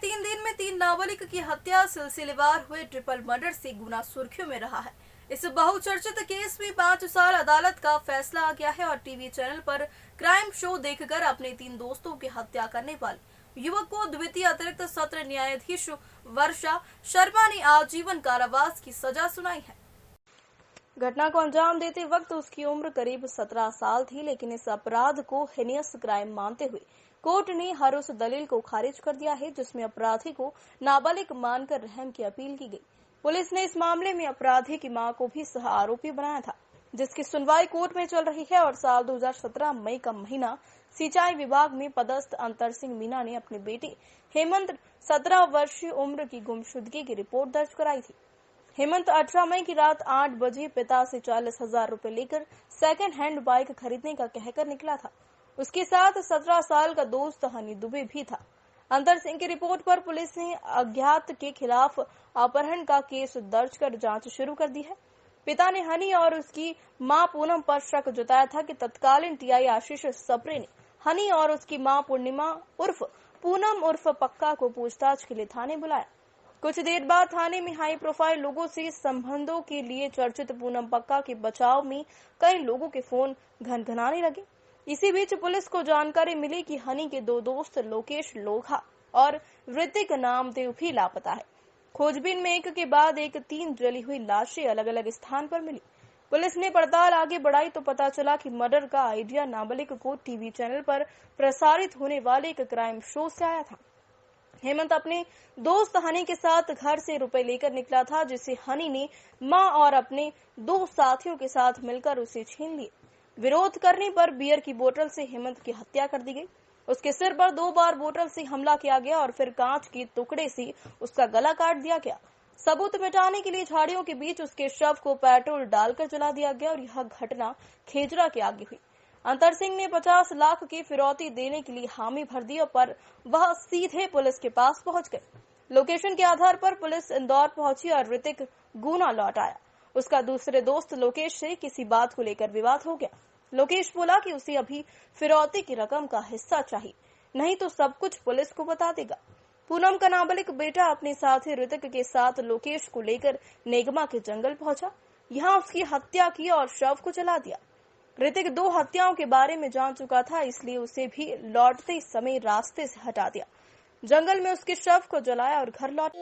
3 दिन में 3 नाबालिग की हत्या, सिलसिलेवार हुए ट्रिपल मर्डर से गुना सुर्खियों में रहा है। इस बहुचर्चित केस में 5 साल अदालत का फैसला आ गया है और टीवी चैनल पर क्राइम शो देखकर अपने 3 दोस्तों की हत्या करने वाले युवक को द्वितीय अतिरिक्त सत्र न्यायाधीश वर्षा शर्मा ने आजीवन कारावास की सजा सुनाई है। घटना को अंजाम देते वक्त उसकी उम्र करीब 17 साल थी, लेकिन इस अपराध को हिनियस क्राइम मानते हुए कोर्ट ने हर उस दलील को खारिज कर दिया है जिसमें अपराधी को नाबालिग मानकर रहम की अपील की गई। पुलिस ने इस मामले में अपराधी की मां को भी सह आरोपी बनाया था, जिसकी सुनवाई कोर्ट में चल रही है। और साल 2017 मई का महीना सिंचाई विभाग में पदस्थ अंतर सिंह मीना ने अपने बेटे हेमंत 17 वर्षीय उम्र की गुमशुदगी की रिपोर्ट दर्ज कराई थी। हेमंत 18 मई की रात 8 बजे पिता से 40,000 रुपए लेकर सेकंड हैंड बाइक खरीदने का कहकर निकला था। उसके साथ 17 साल का दोस्त हनी दुबे भी था। अंतर सिंह की रिपोर्ट पर पुलिस ने अज्ञात के खिलाफ अपहरण का केस दर्ज कर जांच शुरू कर दी है। पिता ने हनी और उसकी मां पूनम पर शक जताया था कि तत्कालीन टीआई आशीष सप्रे ने हनी और उसकी मां पूर्णिमा उर्फ पूनम उर्फ पक्का को पूछताछ के लिए थाने बुलाया। कुछ देर बाद थाने में हाई प्रोफाइल लोगों से संबंधों के लिए चर्चित पूनम पक्का के बचाव में कई लोगों के फोन घनघनाने लगे। इसी बीच पुलिस को जानकारी मिली कि हनी के 2 दोस्त लोकेश लोहा और ऋतिक नामदेव भी लापता है। खोजबीन में एक के बाद एक 3 जली हुई लाशें अलग अलग स्थान पर मिली। पुलिस ने पड़ताल आगे बढ़ाई तो पता चला कि मर्डर का आइडिया नाबालिग को टीवी चैनल पर प्रसारित होने वाले एक क्राइम शो से आया था। हेमंत अपने दोस्त हनी के साथ घर से रुपए लेकर निकला था, जिसे हनी ने मां और अपने 2 साथियों के साथ मिलकर उसे छीन लिए। विरोध करने पर बियर की बोतल से हेमंत की हत्या कर दी गई। उसके सिर पर 2 बार बोतल से हमला किया गया और फिर कांच के टुकड़े से उसका गला काट दिया गया। सबूत मिटाने के लिए झाड़ियों के बीच उसके शव को पेट्रोल डालकर जला दिया गया और यह घटना खेजरा के आगे हुई। अंतर सिंह ने 50 लाख की फिरौती देने के लिए हामी भर दी, पर वह सीधे पुलिस के पास पहुंच गए। लोकेशन के आधार पर पुलिस इंदौर पहुंची और ऋतिक गुना लौट आया। उसका दूसरे दोस्त लोकेश से किसी बात को लेकर विवाद हो गया। लोकेश बोला कि उसे अभी फिरौती की रकम का हिस्सा चाहिए, नहीं तो सब कुछ पुलिस को बता देगा। पूनम का नाबालिग बेटा अपने साथी ऋतिक के साथ लोकेश को लेकर नेगमा के जंगल पहुंचा। यहाँ उसकी हत्या की और शव को जला दिया। ऋतिक 2 हत्याओं के बारे में जान चुका था, इसलिए उसे भी लौटते समय रास्ते से हटा दिया। जंगल में उसके शव को जलाया और घर लौट